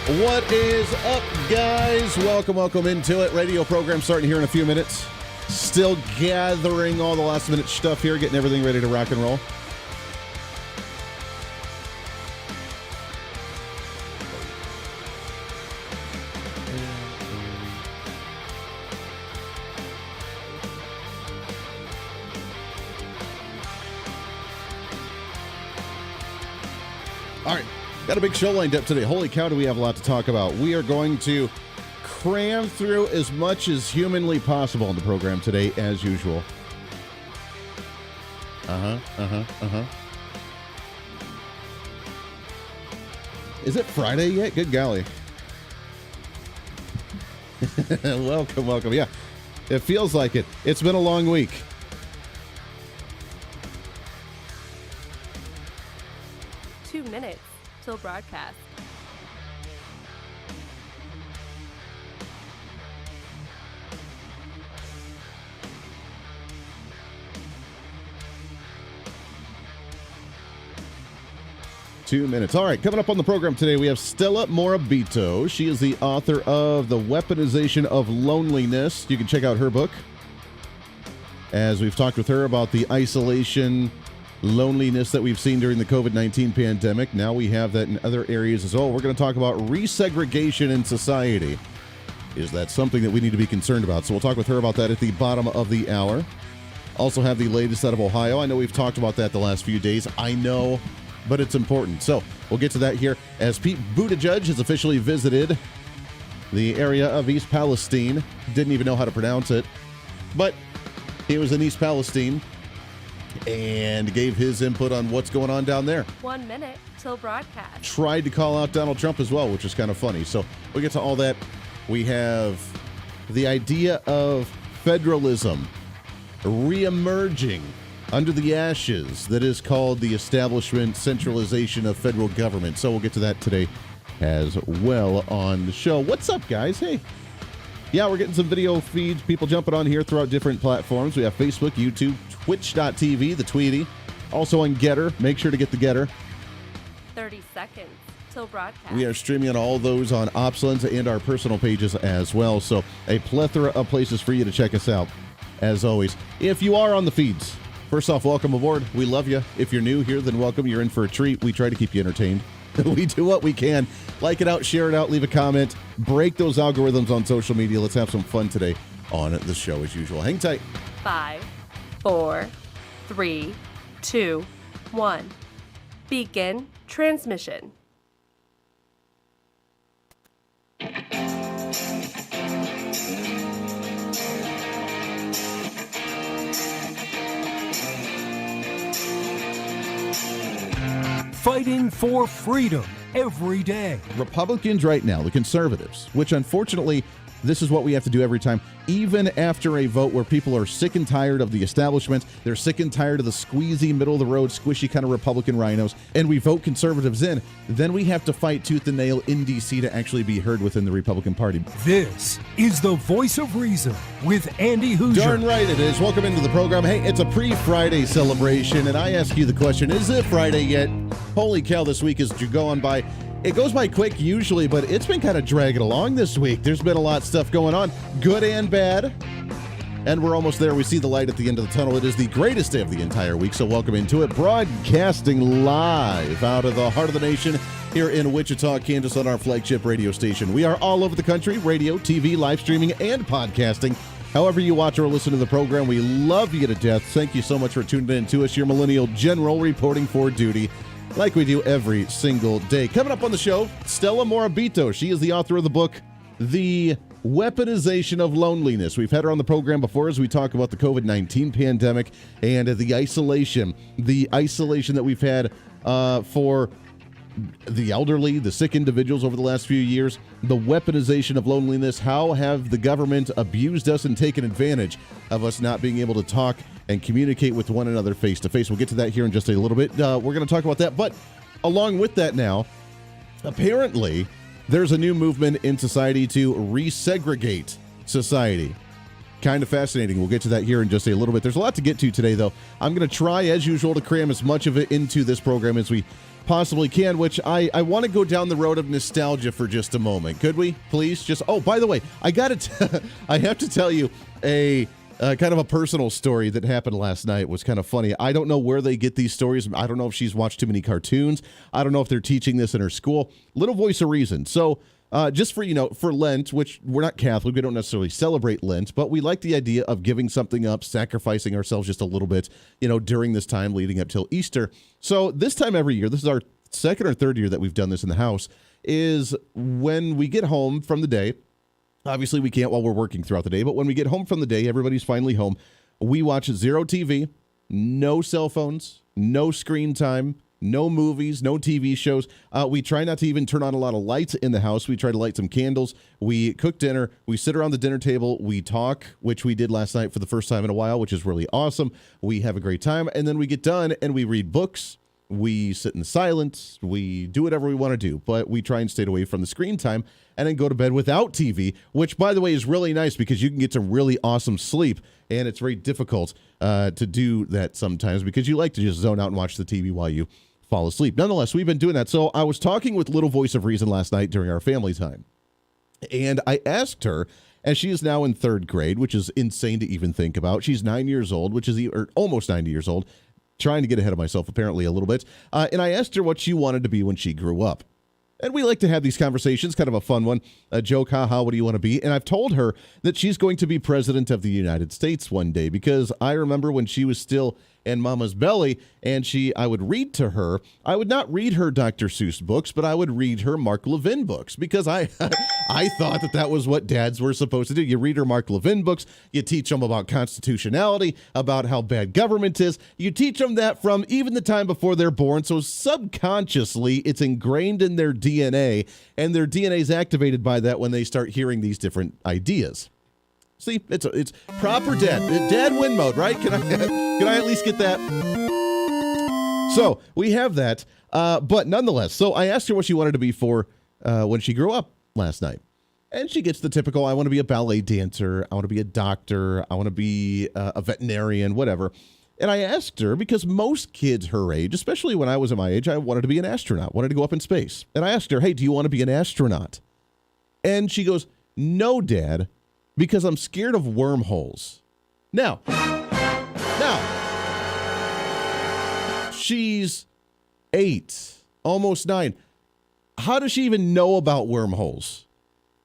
What is up, guys? Welcome into it. Radio program starting here in a few minutes. Still gathering all the last minute stuff here, getting everything ready to rock and roll. All right. Got a big show lined up today. Holy cow, do we have a lot to talk about. We are going to cram through as much as humanly possible in the program today, as usual. Is it Friday yet? Good golly. Welcome. Yeah, it feels like it. It's been a long week. Minutes till broadcast. Two minutes. All right, coming up on the program today, we have Stella Morabito. She is the author of The Weaponization of Loneliness. You can check out her book, as we've talked with her about the isolation, loneliness that we've seen during the COVID-19 pandemic. Now we have that in other areas as well. We're going to talk about resegregation in society. Is that something that we need to be concerned about? So we'll talk with her about that at the bottom of the hour. Also have the latest out of Ohio. I know we've talked about that the last few days. I know, but it's important. So we'll get to that here as Pete Buttigieg has officially visited the area of East Palestine. Didn't even know how to pronounce it, but he was in East Palestine and gave his input on what's going on down there. 1 minute till broadcast. Tried to call out Donald Trump as well, which is kind of funny. So we'll get to all that. We have the idea of federalism reemerging under the ashes that is called the establishment centralization of federal government. So we'll get to that today as well on the show. What's up, guys? Hey. Yeah, we're getting some video feeds, people jumping on here throughout different platforms. We have Facebook, YouTube, Twitch.tv, the Tweety. Also on Getter. Make sure to get the Getter. 30 seconds till broadcast. We are streaming on all those on OpsLens and our personal pages as well. So a plethora of places for you to check us out, as always. If you are on the feeds, first off, welcome aboard. We love you. If you're new here, then welcome. You're in for a treat. We try to keep you entertained. We do what we can. Like it out, share it out, leave a comment, break those algorithms on social media. Let's have some fun today on the show as usual. Hang tight. 5, 4, 3, 2, 1. Begin transmission. Fighting for freedom every day. Republicans right now, the conservatives, which unfortunately, this is what we have to do every time, even after a vote where people are sick and tired of the establishment, they're sick and tired of the squeezy, middle-of-the-road, squishy kind of Republican rhinos, and we vote conservatives in, then we have to fight tooth and nail in D.C. to actually be heard within the Republican Party. This is the Voice of Reason with Andy Hooser. Darn right it is. Welcome into the program. Hey, it's a pre-Friday celebration, and I ask you the question, is it Friday yet? Holy cow, this week is going by. It goes by quick usually, but it's been kind of dragging along this week. There's been a lot of stuff going on, good and bad. And we're almost there. We see the light at the end of the tunnel. It is the greatest day of the entire week, so welcome into it. Broadcasting live out of the heart of the nation here in Wichita, Kansas on our flagship radio station. We are all over the country, radio, TV, live streaming, and podcasting. However you watch or listen to the program, we love you to death. Thank you so much for tuning in to us. Your Millennial General reporting for duty, like we do every single day. Coming up on the show, Stella Morabito. She is the author of the book, The Weaponization of Loneliness. We've had her on the program before as we talk about the COVID-19 pandemic and the isolation that we've had for the elderly, the sick individuals over the last few years, the weaponization of loneliness. How have the government abused us and taken advantage of us not being able to talk and communicate with one another face to face? We'll get to that here in just a little bit. We're going to talk about that. But along with that now, apparently there's a new movement in society to resegregate society. kind of fascinating. We'll get to that here in just a little bit. There's a lot to get to today, though. I'm going to try, as usual, to cram as much of it into this program as we possibly can, which I want to go down the road of nostalgia for just a moment. Could we, please? By the way, I have to tell you a kind of a personal story that happened last night. It was kind of funny. I don't know where they get these stories. I don't know if she's watched too many cartoons. I don't know if they're teaching this in her school. Little voice of reason. So just for Lent, which we're not Catholic, we don't necessarily celebrate Lent, but we like the idea of giving something up, sacrificing ourselves just a little bit, during this time leading up till Easter. So this time every year, this is our second or third year that we've done this in the house, is when we get home from the day. Obviously, we can't while we're working throughout the day, but when we get home from the day, everybody's finally home. We watch zero TV, no cell phones, no screen time, no movies, no TV shows. We try not to even turn on a lot of lights in the house. We try to light some candles. We cook dinner. We sit around the dinner table. We talk, which we did last night for the first time in a while, which is really awesome. We have a great time, and then we get done, and we read books. We sit in silence. We do whatever we want to do, but we try and stay away from the screen time and then go to bed without TV, which, by the way, is really nice because you can get some really awesome sleep, and it's very difficult to do that sometimes because you like to just zone out and watch the TV while you fall asleep. Nonetheless, we've been doing that. So I was talking with Little Voice of Reason last night during our family time, and I asked her, and she is now in third grade, which is insane to even think about. She's 9 years old, or almost 90 years old, trying to get ahead of myself apparently a little bit. And I asked her what she wanted to be when she grew up. And we like to have these conversations, kind of a fun one, a joke, haha, what do you want to be? And I've told her that she's going to be president of the United States one day because I remember when she was still in Mama's belly and I would read to her. I would not read her Dr. Seuss books, but I would read her Mark Levin books because I thought that was what dads were supposed to do. You read her Mark Levin books, you teach them about constitutionality, about how bad government is. You teach them that from even the time before they're born. So subconsciously, it's ingrained in their DNA, and their DNA is activated by that when they start hearing these different ideas. See, it's proper dad win mode, right? Can I at least get that? So we have that, but nonetheless. So I asked her what she wanted to be for when she grew up last night, and she gets the typical: I want to be a ballet dancer, I want to be a doctor, I want to be a veterinarian, whatever. And I asked her because most kids her age, especially when I was at my age, I wanted to be an astronaut, wanted to go up in space. And I asked her, "Hey, do you want to be an astronaut?" And she goes, "No, Dad, because I'm scared of wormholes." Now, she's 8, almost 9. How does she even know about wormholes?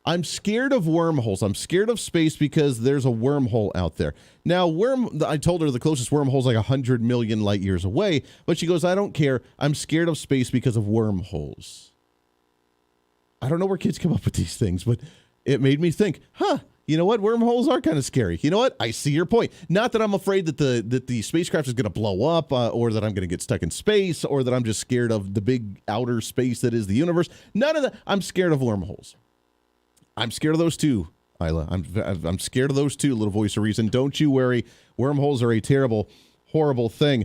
I'm scared of wormholes. I'm scared of space because there's a wormhole out there. Now, I told her the closest wormhole is like 100 million light years away, but she goes, "I don't care. I'm scared of space because of wormholes." I don't know where kids come up with these things, but it made me think, you know what? Wormholes are kind of scary. You know what? I see your point. Not that I'm afraid that the spacecraft is going to blow up or that I'm going to get stuck in space or that I'm just scared of the big outer space that is the universe. None of that. I'm scared of wormholes. I'm scared of those too, Isla. I'm scared of those too, Little Voice of Reason. Don't you worry. Wormholes are a terrible, horrible thing.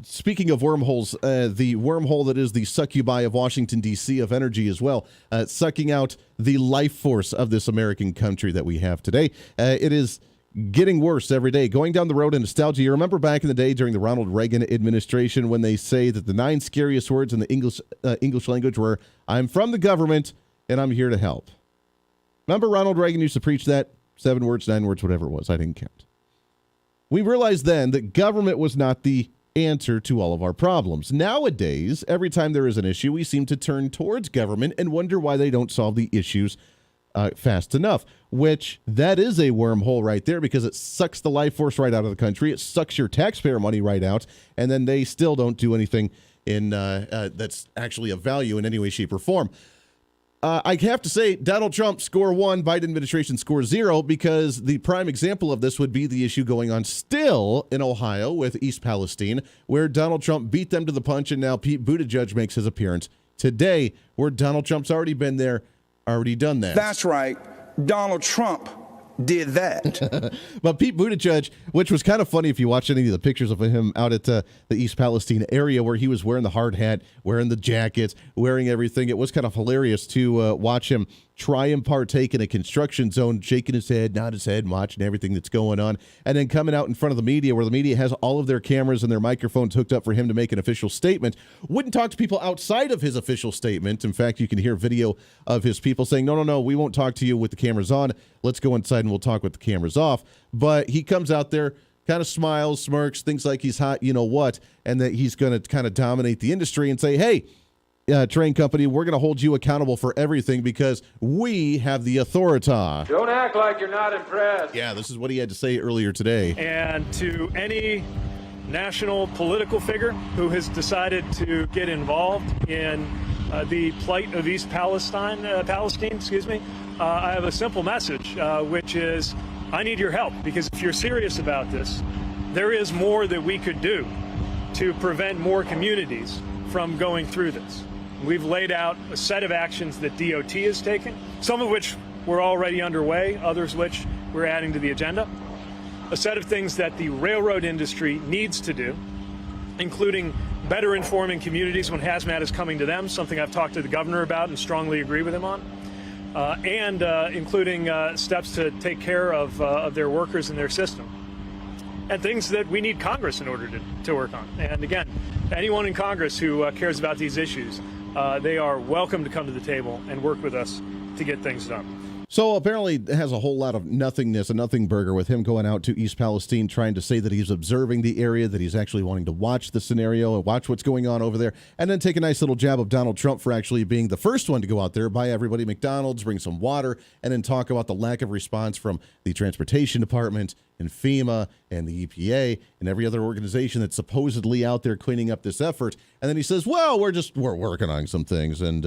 Speaking of wormholes, the wormhole that is the succubi of Washington, D.C. of energy as well, sucking out the life force of this American country that we have today. It is getting worse every day. Going down the road in nostalgia, you remember back in the day during the Ronald Reagan administration when they say that the 9 scariest words in the English language were, "I'm from the government and I'm here to help." Remember Ronald Reagan used to preach that? 7 words, 9 words, whatever it was. I didn't count. We realized then that government was not the answer to all of our problems. Nowadays, every time there is an issue, we seem to turn towards government and wonder why they don't solve the issues fast enough, which that is a wormhole right there because it sucks the life force right out of the country. It sucks your taxpayer money right out, and then they still don't do anything in that's actually of value in any way, shape, or form. I have to say, Donald Trump score 1, Biden administration score 0, because the prime example of this would be the issue going on still in Ohio with East Palestine, where Donald Trump beat them to the punch, and now Pete Buttigieg makes his appearance today, where Donald Trump's already been there, already done that. That's right. Donald Trump did that. But Pete Buttigieg, which was kind of funny if you watch any of the pictures of him out at the East Palestine area where he was wearing the hard hat, wearing the jackets, wearing everything. It was kind of hilarious to watch him try and partake in a construction zone, shaking his head, nodding his head, and watching everything that's going on, and then coming out in front of the media where the media has all of their cameras and their microphones hooked up for him to make an official statement. Wouldn't talk to people outside of his official statement. In fact, you can hear video of his people saying, no, we won't talk to you with the cameras on. Let's go inside and we'll talk with the cameras off. But he comes out there, kind of smiles, smirks, thinks like he's hot, you know what, and that he's going to kind of dominate the industry and say, hey, train company, we're going to hold you accountable for everything because we have the authority. Don't act like you're not impressed. Yeah, this is what he had to say earlier today. And to any national political figure who has decided to get involved in the plight of East Palestine, I have a simple message, which is I need your help, because if you're serious about this, there is more that we could do to prevent more communities from going through this. We've laid out a set of actions that DOT has taken, some of which were already underway, others which we're adding to the agenda. A set of things that the railroad industry needs to do, including better informing communities when hazmat is coming to them, something I've talked to the governor about and strongly agree with him on, and including steps to take care of their workers and their system. And things that we need Congress in order to work on. And again, anyone in Congress who cares about these issues, they are welcome to come to the table and work with us to get things done. So apparently it has a whole lot of nothingness, a nothing burger with him going out to East Palestine trying to say that he's observing the area, that he's actually wanting to watch the scenario and watch what's going on over there, and then take a nice little jab of Donald Trump for actually being the first one to go out there, buy everybody McDonald's, bring some water, and then talk about the lack of response from the Transportation Department and FEMA and the EPA and every other organization that's supposedly out there cleaning up this effort. And then he says, well, we're working on some things. And,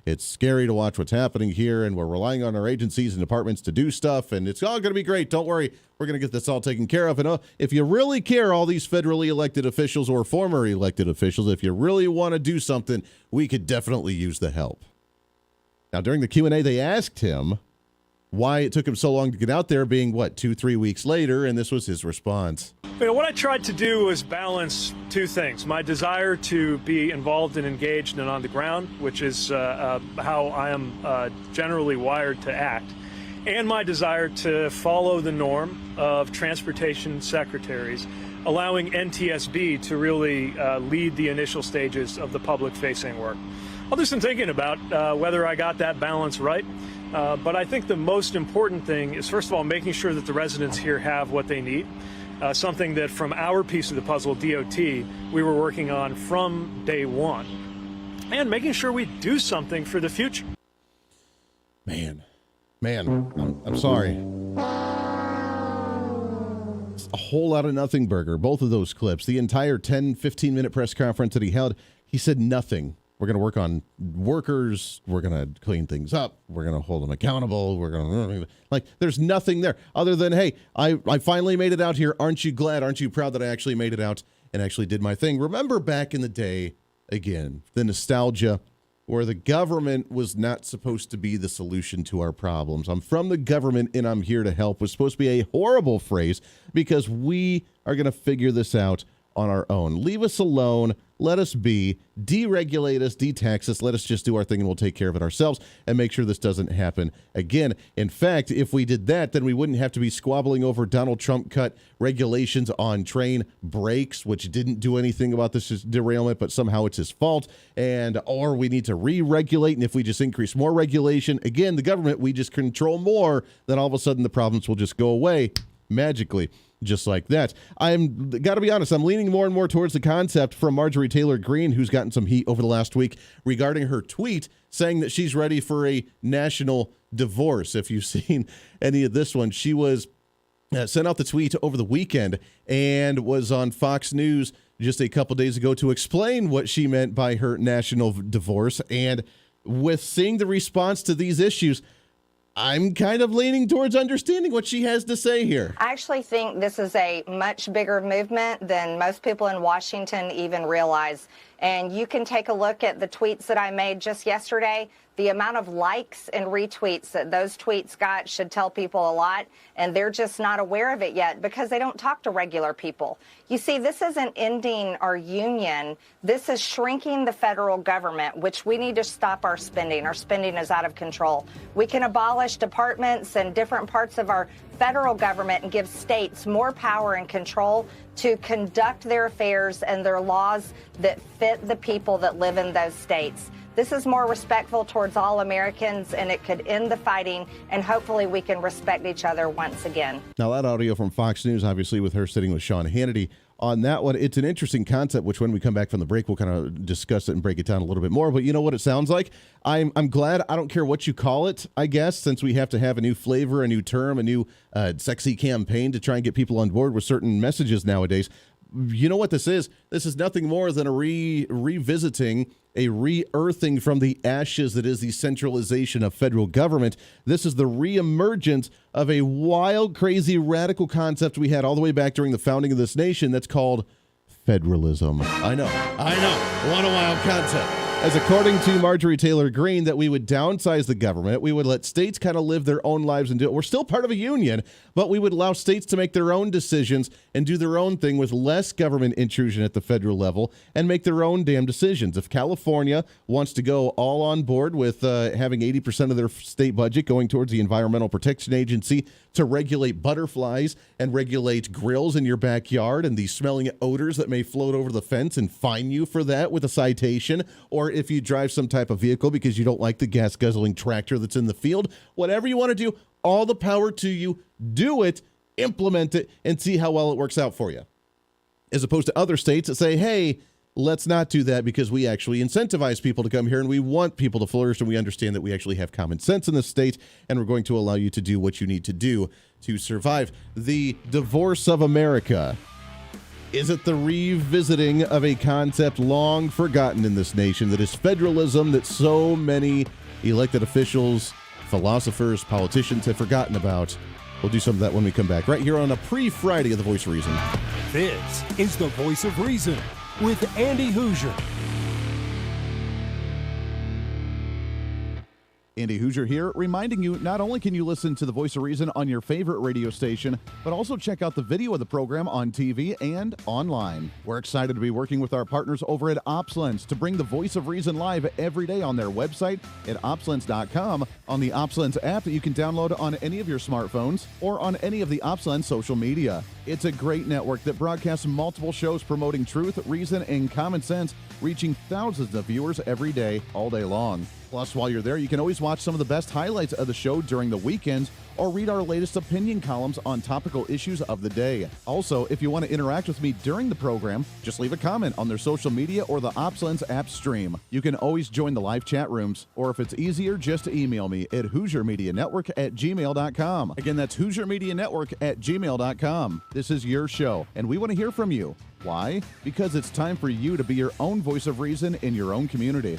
it's scary to watch what's happening here. And we're relying on our agencies and departments to do stuff. And it's all going to be great. Don't worry. We're going to get this all taken care of. And if you really care, all these federally elected officials or former elected officials, if you really want to do something, we could definitely use the help. Now, during the Q&A, they asked him why it took him so long to get out there, being, 2-3 weeks later, and this was his response. What I tried to do was balance two things. My desire to be involved and engaged and on the ground, which is how I am generally wired to act, and my desire to follow the norm of transportation secretaries, allowing NTSB to really lead the initial stages of the public-facing work. I'll do some thinking about whether I got that balance right. But I think the most important thing is, first of all, making sure that the residents here have what they need, something that from our piece of the puzzle, DOT, we were working on from day one, and making sure we do something for the future. Man, I'm sorry. It's a whole lot of nothing burger, both of those clips. The entire 10, 15-minute press conference that he held, he said nothing. We're going to work on workers. We're going to clean things up. We're going to hold them accountable. We're going to, there's nothing there other than, hey, I finally made it out here. Aren't you glad? Aren't you proud that I actually made it out and actually did my thing? Remember back in the day, again, the nostalgia where the government was not supposed to be the solution to our problems. I'm from the government and I'm here to help was supposed to be a horrible phrase because we are going to figure this out on our own. Leave us alone. Let us be. Deregulate us, detax us. Let us just do our thing and we'll take care of it ourselves and make sure this doesn't happen again. In fact, if we did that, then we wouldn't have to be squabbling over Donald Trump cut regulations on train brakes, which didn't do anything about this derailment, but somehow it's his fault. Or we need to re-regulate. And if we just increase more regulation, again, the government, we just control more, then all of a sudden the problems will just go away magically. Just like that. I'm got to be honest, I'm leaning more and more towards the concept from Marjorie Taylor Greene, who's gotten some heat over the last week regarding her tweet saying that she's ready for a national divorce. If you've seen any of this one, she was sent out the tweet over the weekend and was on Fox News just a couple days ago to explain what she meant by her national divorce. And with seeing the response to these issues, I'm kind of leaning towards understanding what she has to say here. I actually think this is a much bigger movement than most people in Washington even realize. And you can take a look at the tweets that I made just yesterday. The amount of likes and retweets that those tweets got should tell people a lot, and they're just not aware of it yet because they don't talk to regular people. You see, this isn't ending our union. This is shrinking the federal government, which we need to stop our spending. Our spending is out of control. We can abolish departments and different parts of our federal government and give states more power and control to conduct their affairs and their laws that fit the people that live in those states. This is more respectful towards all Americans, and it could end the fighting, and hopefully we can respect each other once again. Now, that audio from Fox News, obviously, with her sitting with Sean Hannity on that one, it's an interesting concept, which when we come back from the break, we'll kind of discuss it and break it down a little bit more. But you know what it sounds like? I'm glad. I don't care what you call it, I guess, since we have to have a new flavor, a new term, a new sexy campaign to try and get people on board with certain messages nowadays. You know what this is? This is nothing more than a revisiting, a re-earthing from the ashes that is the centralization of federal government. This is the re-emergence of a wild, crazy, radical concept we had all the way back during the founding of this nation that's called federalism. I know. What a wild concept. As according to Marjorie Taylor Greene, that we would downsize the government, we would let states kind of live their own lives and do it. We're still part of a union, but we would allow states to make their own decisions and do their own thing with less government intrusion at the federal level and make their own damn decisions. If California wants to go all on board with having 80% of their state budget going towards the Environmental Protection Agency to regulate butterflies and regulate grills in your backyard and the smelling odors that may float over the fence and fine you for that with a citation, or if you drive some type of vehicle because you don't like the gas-guzzling tractor that's in the field, whatever you want to do, all the power to you. Do it, implement it, and see how well it works out for you. As opposed to other states that say, hey, let's not do that because we actually incentivize people to come here and we want people to flourish and we understand that we actually have common sense in this state and we're going to allow you to do what you need to do to survive. The divorce of America. Is it the revisiting of a concept long forgotten in this nation that is federalism that so many elected officials, philosophers, politicians have forgotten about? We'll do some of that when we come back right here on a pre-Friday of The Voice of Reason. This is The Voice of Reason with Andy Hooser. Andy Hooser here, reminding you not only can you listen to The Voice of Reason on your favorite radio station, but also check out the video of the program on TV and online. We're excited to be working with our partners over at OpsLens to bring The Voice of Reason live every day on their website at opslens.com, on the OpsLens app that you can download on any of your smartphones, or on any of the OpsLens social media. It's a great network that broadcasts multiple shows promoting truth, reason, and common sense, reaching thousands of viewers every day, all day long. Plus, while you're there, you can always watch some of the best highlights of the show during the weekends or read our latest opinion columns on topical issues of the day. Also, if you want to interact with me during the program, just leave a comment on their social media or the OpsLens app stream. You can always join the live chat rooms, or if it's easier, just email me at HooserMediaNetwork@gmail.com. Again, that's HooserMediaNetwork@gmail.com. This is your show, and we want to hear from you. Why? Because it's time for you to be your own voice of reason in your own community.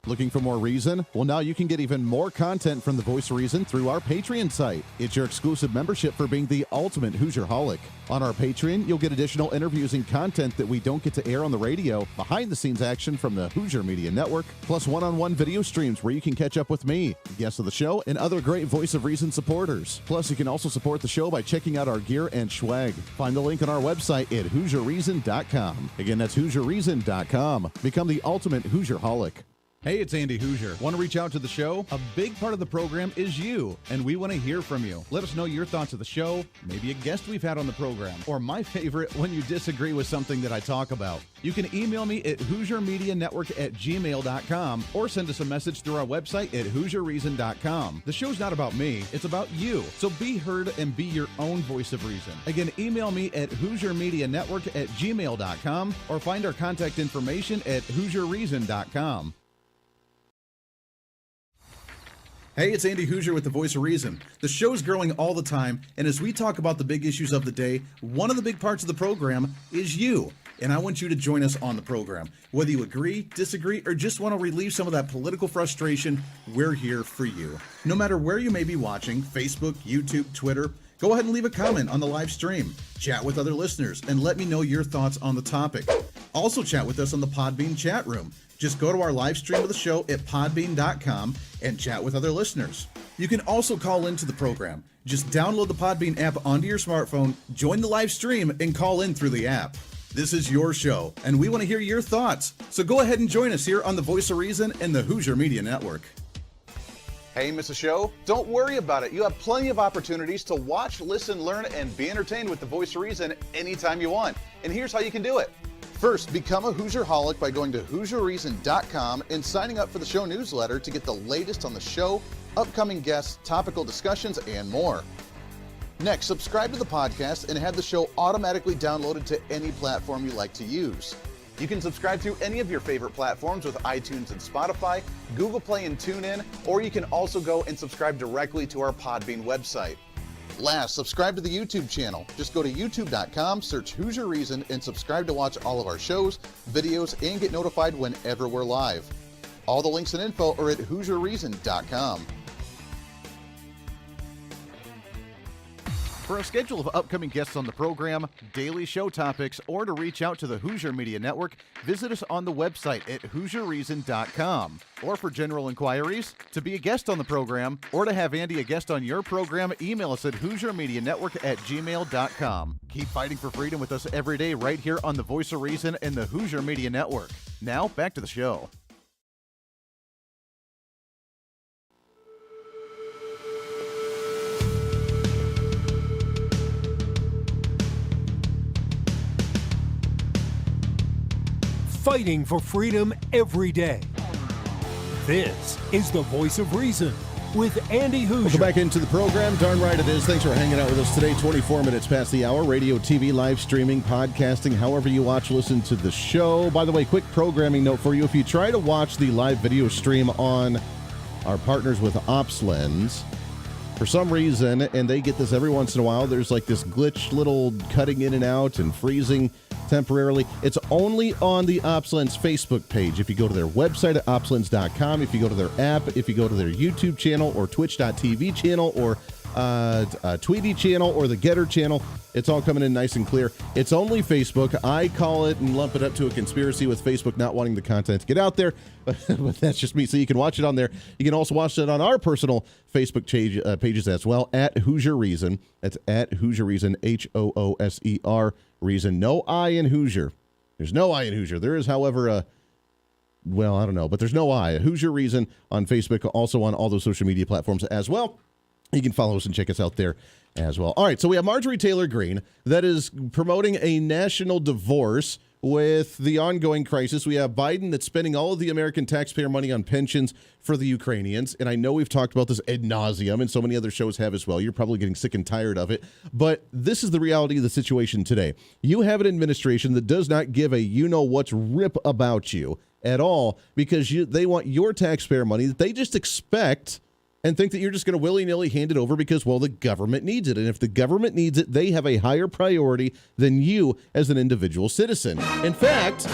Looking for more reason? Well, now you can get even more content from The Voice of Reason through our Patreon site. It's your exclusive membership for being the ultimate Hoosier-holic. On our Patreon, you'll get additional interviews and content that we don't get to air on the radio, behind-the-scenes action from the Hooser Media Network, plus one-on-one video streams where you can catch up with me, guests of the show, and other great Voice of Reason supporters. Plus, you can also support the show by checking out our gear and swag. Find the link on our website at HooserReason.com. Again, that's HooserReason.com. Become the ultimate Hoosier-holic. Hey, it's Andy Hooser. Want to reach out to the show? A big part of the program is you, and we want to hear from you. Let us know your thoughts of the show, maybe a guest we've had on the program, or my favorite, when you disagree with something that I talk about. You can email me at HooserMediaNetwork@gmail.com or send us a message through our website at HooserReason.com. The show's not about me, it's about you. So be heard and be your own voice of reason. Again, email me at HooserMediaNetwork@gmail.com or find our contact information at HooserReason.com. Hey, it's Andy Hooser with The Voice of Reason. The show's growing all the time, and as we talk about the big issues of the day, one of the big parts of the program is you. And I want you to join us on the program. Whether you agree, disagree, or just want to relieve some of that political frustration, we're here for you. No matter where you may be watching, Facebook, YouTube, Twitter, go ahead and leave a comment on the live stream. Chat with other listeners and let me know your thoughts on the topic. Also chat with us on the Podbean chat room. Just go to our live stream of the show at podbean.com and chat with other listeners. You can also call into the program. Just download the Podbean app onto your smartphone, join the live stream, and call in through the app. This is your show, and we want to hear your thoughts. So go ahead and join us here on the Voice of Reason and the Hooser Media Network. Hey, miss a show? Don't worry about it. You have plenty of opportunities to watch, listen, learn, and be entertained with the Voice of Reason anytime you want. And here's how you can do it. First, become a Hooserholic by going to HooserReason.com and signing up for the show newsletter to get the latest on the show, upcoming guests, topical discussions, and more. Next, subscribe to the podcast and have the show automatically downloaded to any platform you like to use. You can subscribe through any of your favorite platforms with iTunes and Spotify, Google Play and TuneIn, or you can also go and subscribe directly to our Podbean website. Last, subscribe to the YouTube channel. Just go to youtube.com, search Hooser Reason, and subscribe to watch all of our shows, videos, and get notified whenever we're live. All the links and info are at HooserReason.com. For a schedule of upcoming guests on the program, daily show topics, or to reach out to the Hooser Media Network, visit us on the website at HooserReason.com. Or for general inquiries, to be a guest on the program, or to have Andy a guest on your program, email us at HooserMediaNetwork@gmail.com. Keep fighting for freedom with us every day right here on the Voice of Reason and the Hooser Media Network. Now, back to the show. Fighting for freedom every day. This is the Voice of Reason with Andy Hooser. Welcome back into the program. Darn right it is. Thanks for hanging out with us today. 24 minutes past the hour. Radio, TV, live streaming, podcasting, however you watch, listen to the show. By the way, quick programming note for you. If you try to watch the live video stream on our partners with OpsLens, for some reason, and they get this every once in a while, there's like this glitch little cutting in and out and freezing temporarily. It's only on the OpsLens Facebook page. If you go to their website at opslens.com, if you go to their app, if you go to their YouTube channel or twitch.tv channel or Tweety channel or the Getter channel, it's all coming in nice and clear. It's only Facebook. I call it and lump it up to a conspiracy with Facebook not wanting the content to get out there, but that's just me. So you can watch it on there. You can also watch it on our personal Facebook pages as well, at Hooser Reason. That's at Hooser Reason, Hooser Reason. No I in Hoosier. There's no I in Hoosier. There is, however, well, I don't know, but there's no I. Hooser Reason on Facebook, also on all those social media platforms as well. You can follow us and check us out there as well. All right, so we have Marjorie Taylor Greene that is promoting a national divorce with the ongoing crisis. We have Biden that's spending all of the American taxpayer money on pensions for the Ukrainians. And I know we've talked about this ad nauseum, and so many other shows have as well. You're probably getting sick and tired of it. But this is the reality of the situation today. You have an administration that does not give a you-know-what's rip about you at all, because they want your taxpayer money that they just expect and think that you're just going to willy-nilly hand it over because, well, the government needs it. And if the government needs it, they have a higher priority than you as an individual citizen. In fact,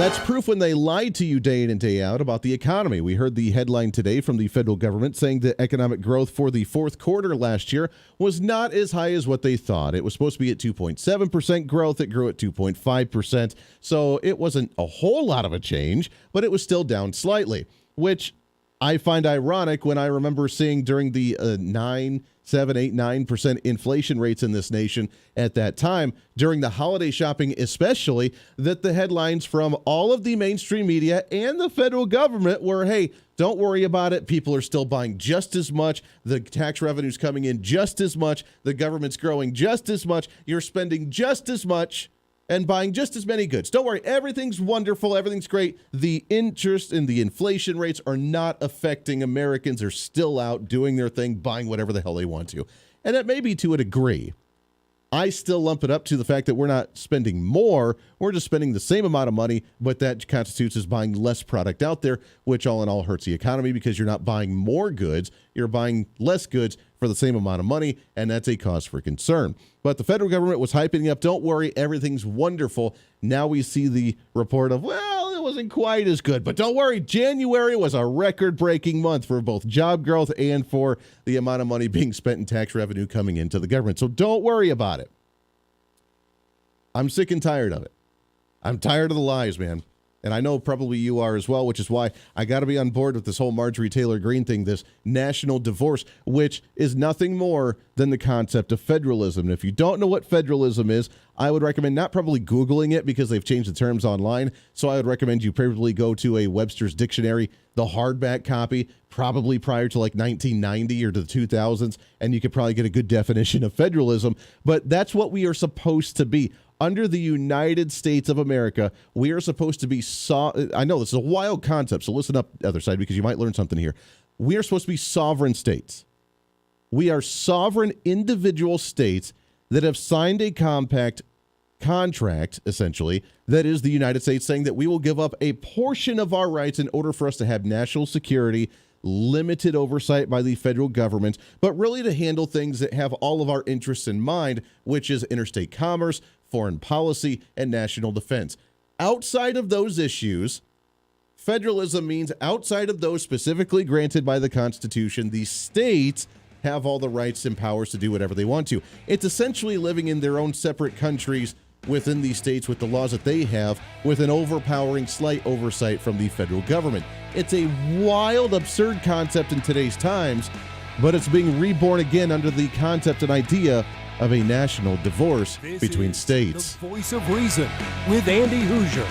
that's proof when they lied to you day in and day out about the economy. We heard the headline today from the federal government saying that economic growth for the fourth quarter last year was not as high as what they thought. It was supposed to be at 2.7% growth. It grew at 2.5%. So it wasn't a whole lot of a change, but it was still down slightly, which I find ironic when I remember seeing during the 9% inflation rates in this nation at that time, during the holiday shopping especially, that the headlines from all of the mainstream media and the federal government were, hey, don't worry about it. People are still buying just as much. The tax revenue's coming in just as much. The government's growing just as much. You're spending just as much and buying just as many goods. Don't worry, everything's wonderful, everything's great. The interest and the inflation rates are not affecting Americans. They're still out doing their thing, buying whatever the hell they want to. And that may be to a degree. I still lump it up to the fact that we're not spending more, we're just spending the same amount of money, but that constitutes as buying less product out there, which all in all hurts the economy because you're not buying more goods, you're buying less goods for the same amount of money, and that's a cause for concern. But the federal government was hyping up, don't worry, everything's wonderful. Now we see the report of, well, it wasn't quite as good. But don't worry, January was a record-breaking month for both job growth and for the amount of money being spent in tax revenue coming into the government. So don't worry about it. I'm sick and tired of it. I'm tired of the lies, man. And I know probably you are as well, which is why I got to be on board with this whole Marjorie Taylor Greene thing, this national divorce, which is nothing more than the concept of federalism. And if you don't know what federalism is, I would recommend not probably Googling it because they've changed the terms online. So I would recommend you probably go to a Webster's Dictionary, the hardback copy, probably prior to like 1990 or to the 2000s, and you could probably get a good definition of federalism. But that's what we are supposed to be. Under the United States of America, we are supposed to be I know this is a wild concept, so listen up, other side, because you might learn something here. We are supposed to be sovereign states. We are sovereign individual states that have signed a contract, essentially, that is the United States saying that we will give up a portion of our rights in order for us to have national security, limited oversight by the federal government, but really to handle things that have all of our interests in mind, which is interstate commerce, foreign policy, and national defense. Outside of those issues, federalism means outside of those specifically granted by the Constitution, the states have all the rights and powers to do whatever they want to. It's essentially living in their own separate countries within these states with the laws that they have, with an overpowering slight oversight from the federal government. It's a wild, absurd concept in today's times, but it's being reborn again under the concept and idea of a national divorce between states. The Voice of Reason with Andy Hooser.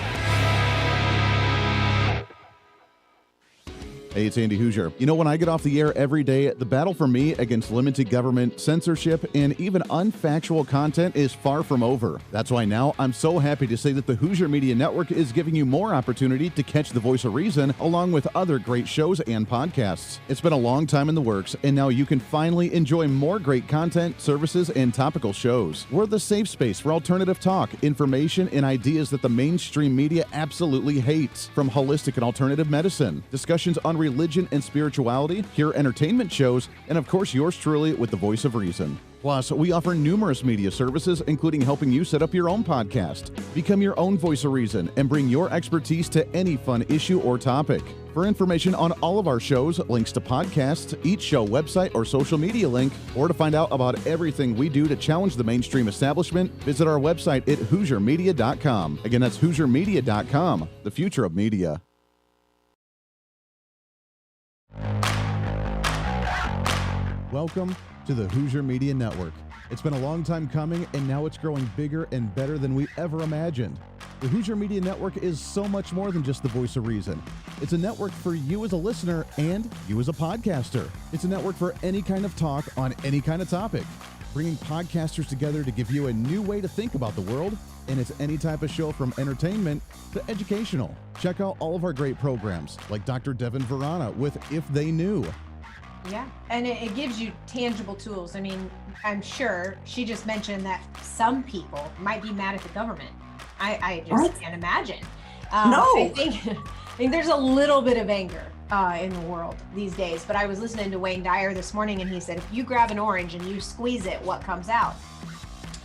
Hey, it's Andy Hooser. You know, when I get off the air every day, the battle for me against limited government, censorship, and even unfactual content is far from over. That's why now I'm so happy to say that the Hooser Media Network is giving you more opportunity to catch the Voice of Reason along with other great shows and podcasts. It's been a long time in the works, and now you can finally enjoy more great content, services, and topical shows. We're the safe space for alternative talk, information, and ideas that the mainstream media absolutely hates. From holistic and alternative medicine, discussions on religion and spirituality, pure entertainment shows, and of course yours truly with the Voice of Reason. Plus, we offer numerous media services, including helping you set up your own podcast. Become your own Voice of Reason and bring your expertise to any fun issue or topic. For information on all of our shows, links to podcasts, each show website or social media link, or to find out about everything we do to challenge the mainstream establishment, visit our website at HooserMedia.com. Again, that's HooserMedia.com, the future of media. Welcome to the Hooser Media Network. It's been a long time coming, and now it's growing bigger and better than we ever imagined. The Hooser Media Network is so much more than just the Voice of Reason. It's a network for you as a listener and you as a podcaster. It's a network for any kind of talk on any kind of topic, bringing podcasters together to give you a new way to think about the world, and it's any type of show from entertainment to educational. Check out all of our great programs, like Dr. Devin Verana with If They Knew. Yeah, and it gives you tangible tools. I mean, I'm sure she just mentioned that some people might be mad at the government. I just can't imagine. No. I think there's a little bit of anger in the world these days, but I was listening to Wayne Dyer this morning, and he said, if you grab an orange and you squeeze it, what comes out?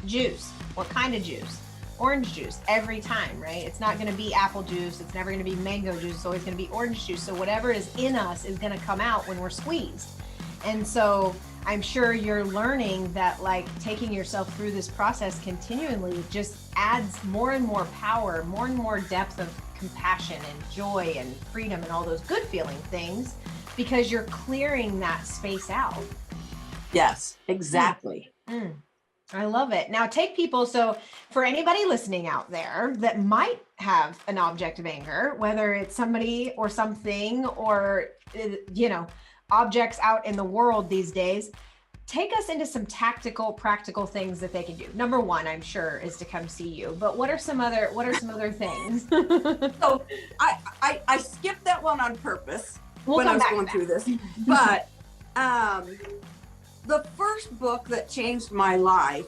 Juice. What kind of juice? Orange juice every time, right? It's not going to be apple juice. It's never going to be mango juice. It's always going to be orange juice. So whatever is in us is going to come out when we're squeezed. And so I'm sure you're learning that, like, taking yourself through this process continually just adds more and more power, more and more depth of compassion and joy and freedom and all those good feeling things, because you're clearing that space out. Yes, exactly. I love it. Now take people, so for anybody listening out there that might have an object of anger, whether it's somebody or something or, you know, objects out in the world these days, take us into some tactical, practical things that they can do. Number one, I'm sure, is to come see you, but what are some other things? So I skipped that one on purpose when I was going through this, but the first book that changed my life,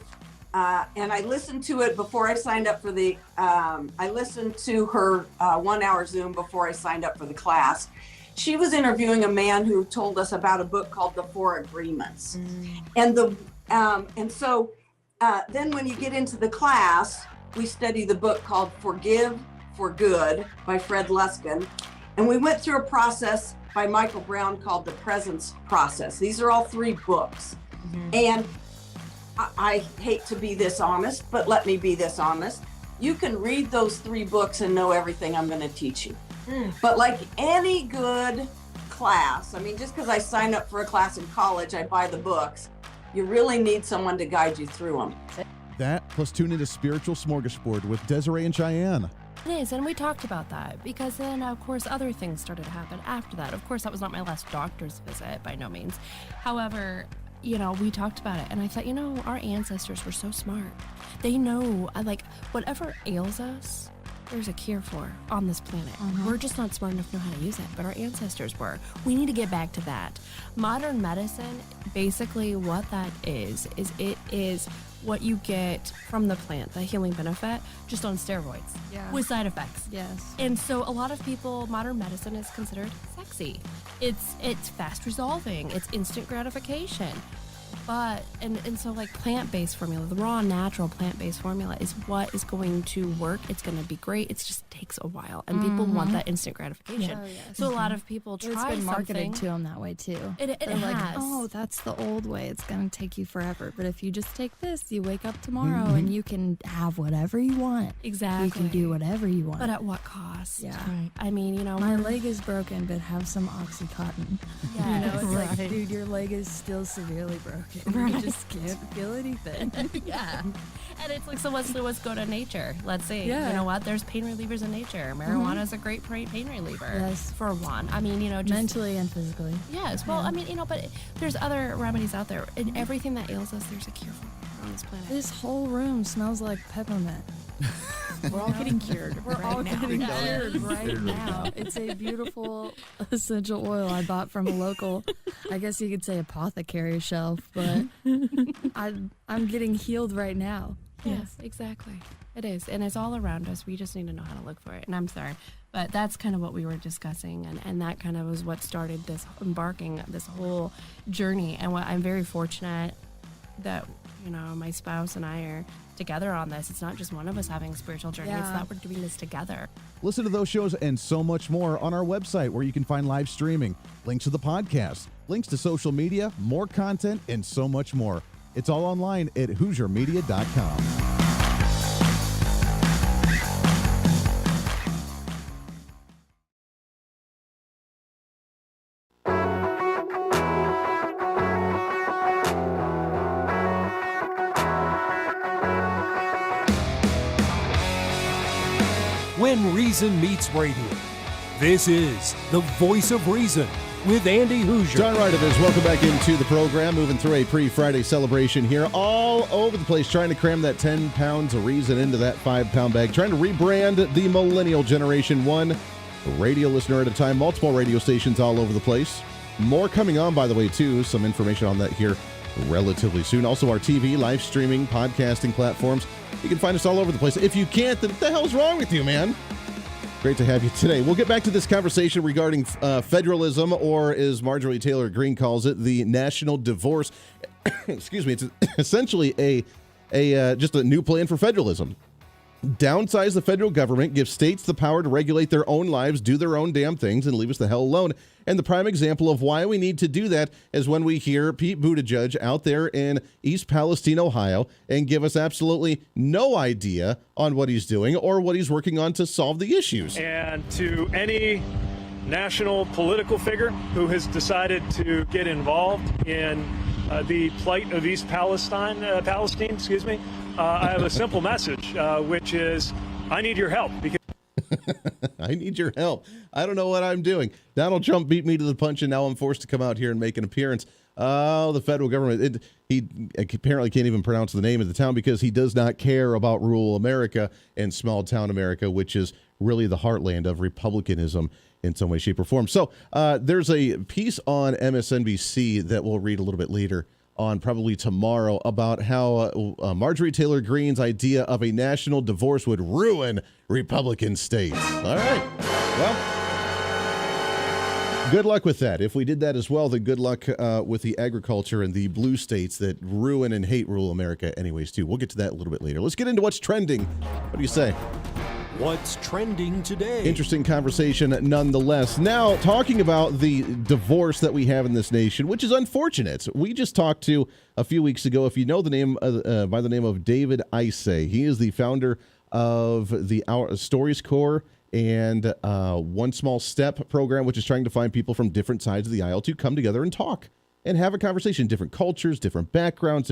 and I listened to it before I signed up for the, I listened to her 1 hour Zoom before I signed up for the class. She was interviewing a man who told us about a book called The Four Agreements. And so then when you get into the class, we study the book called Forgive for Good by Fred Luskin. And we went through a process by Michael Brown called The Presence Process. These are all 3 books. And I hate to be this honest, but let me be this honest. You can read those 3 books and know everything I'm going to teach you. But like any good class, I mean, just because I signed up for a class in college, I buy the books. You really need someone to guide you through them. That plus tune into Spiritual Smorgasbord with Desiree and Cheyenne. It is, and we talked about that because then, of course, other things started to happen after that. Of course, that was not my last doctor's visit by no means. However, you know, we talked about it, and I thought, you know, our ancestors were so smart. They know, like, whatever ails us, there's a cure for on this planet. We're just not smart enough to know how to use it, but our ancestors were. We need to get back to that. Modern medicine, basically what that is it is what you get from the plant, the healing benefit, just on steroids with side effects. Yes. And so a lot of people, modern medicine is considered sexy. It's fast resolving. It's instant gratification. But, and so like plant-based formula, the raw, natural plant-based formula is what is going to work. It's going to be great. It just takes a while. And people want that instant gratification. Oh, yes. So a lot of people try It's been marketed something. to them that way too. It They're like, has. oh, that's the old way. It's going to take you forever. But if you just take this, you wake up tomorrow and you can have whatever you want. Exactly. You can do whatever you want. But at what cost? Yeah. Right. I mean, you know, My leg is broken, but have some Oxycontin. Yes. You know, it's like, Right. dude, your leg is still severely broken. Right. You just can't feel anything. yeah. And it's like, so let's go to nature. Let's see. Yeah. You know what? There's pain relievers in nature. Marijuana is a great pain reliever. Yes. For one. I mean, you know, just Mentally and physically. Yes. Well, I mean, you know, but there's other remedies out there. And everything that ails us, there's a cure for on this planet. This whole room smells like peppermint. We're all getting cured. We're all getting cured right now. It's a beautiful essential oil I bought from a local, I guess you could say apothecary shelf, but I'm getting healed right now. Yes, exactly. It is. And it's all around us. We just need to know how to look for it. And I'm sorry, but that's kind of what we were discussing. And that kind of was what started this this whole journey. And what I'm very fortunate that, you know, my spouse and I are together on this. It's not just one of us having a spiritual journey. It's that we're doing this together. Listen to those shows and so much more on our website where you can find live streaming, links to the podcast, links to social media, more content, and so much more. It's all online at HooserMedia.com. When Reason Meets Radio. This is The Voice of Reason with Andy Hooser. John Wright it is. Welcome back into the program. Moving through a pre-Friday celebration here all over the place, trying to cram that 10 pounds of reason into that 5-pound bag, trying to rebrand the millennial generation, one radio listener at a time, multiple radio stations all over the place. More coming on, by the way, too. Some information on that here relatively soon. Also, our TV, live streaming, podcasting platforms. You can find us all over the place. If you can't, then what the hell's wrong with you, man? Great to have you today. We'll get back to this conversation regarding federalism, or as Marjorie Taylor Greene calls it, the national divorce. Excuse me. It's essentially just a new plan for federalism. Downsize the federal government, give states the power to regulate their own lives, do their own damn things, and leave us the hell alone. And the prime example of why we need to do that is when we hear Pete Buttigieg out there in East Palestine, Ohio, and give us absolutely no idea on what he's doing or what he's working on to solve the issues. And to any national political figure who has decided to get involved in the plight of East Palestine, I have a simple message, which is I need your help. Because I need your help. I don't know what I'm doing. Donald Trump beat me to the punch, and now I'm forced to come out here and make an appearance. Oh, the federal government. He apparently can't even pronounce the name of the town because he does not care about rural America and small town America, which is really the heartland of republicanism in some way, shape, or form. So there's a piece on MSNBC that we'll read a little bit later on, probably tomorrow, about how Marjorie Taylor Greene's idea of a national divorce would ruin Republican states. All right. Well, good luck with that. If we did that as well, then good luck with the agriculture and the blue states that ruin and hate rural America anyways, too. We'll get to that a little bit later. Let's get into what's trending. What do you say? What's trending today? Interesting conversation nonetheless. Now, talking about the divorce that we have in this nation, which is unfortunate. We just talked to a few weeks ago, if you know the name by the name of David Isay. He is the founder of the Our Stories Corps and One Small Step program, which is trying to find people from different sides of the aisle to come together and talk and have a conversation, different cultures, different backgrounds,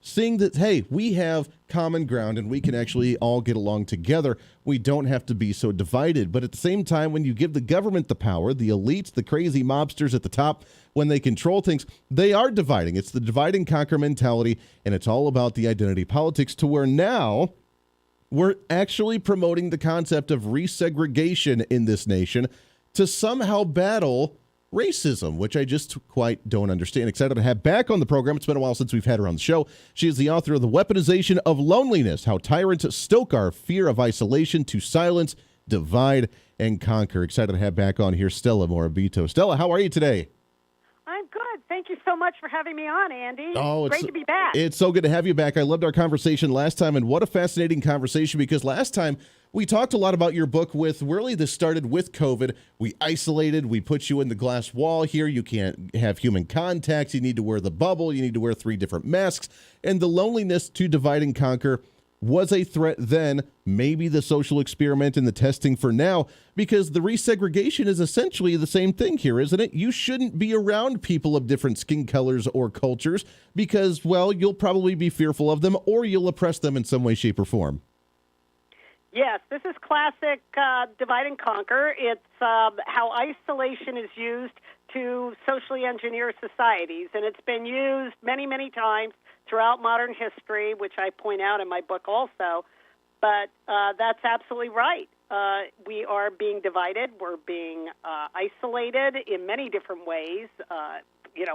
seeing that, hey, we have common ground and we can actually all get along together. We don't have to be so divided. But at the same time, when you give the government the power, the elites, the crazy mobsters at the top, when they control things, they are dividing. It's the divide and conquer mentality, and it's all about the identity politics, to where now we're actually promoting the concept of resegregation in this nation to somehow battle racism, which I just quite don't understand. Excited to have back on the program. It's been a while since we've had her on the show. She is the author of The Weaponization of Loneliness, How Tyrants Stoke Our Fear of Isolation to Silence, Divide, and Conquer. Excited to have back on here Stella Morabito. Stella, how are you today? I'm good. Thank you so much for having me on, Andy. Oh, Great to be back. It's so good to have you back. I loved our conversation last time, and what a fascinating conversation, because last time we talked a lot about your book with, really, this started with COVID. We isolated, we put you in the glass wall here. You can't have human contacts. You need to wear the bubble. You need to wear 3 different masks. And the loneliness to divide and conquer was a threat then, maybe the social experiment and the testing for now, because the resegregation is essentially the same thing here, isn't it? You shouldn't be around people of different skin colors or cultures because, well, you'll probably be fearful of them or you'll oppress them in some way, shape, or form. Yes, this is classic divide and conquer. It's how isolation is used to socially engineer societies, and it's been used many, many times throughout modern history, which I point out in my book also. But that's absolutely right. We are being divided. We're being isolated in many different ways.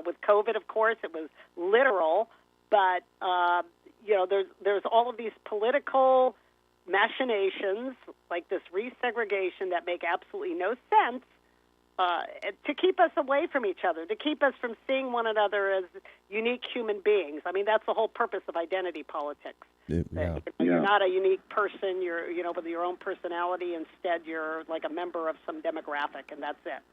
With COVID, of course, it was literal. But, there's all of these political machinations, like this resegregation, that make absolutely no sense, to keep us away from each other, to keep us from seeing one another as unique human beings. I mean, that's the whole purpose of identity politics. Yeah. You're not a unique person. You're, with your own personality. Instead, you're like a member of some demographic, and that's it.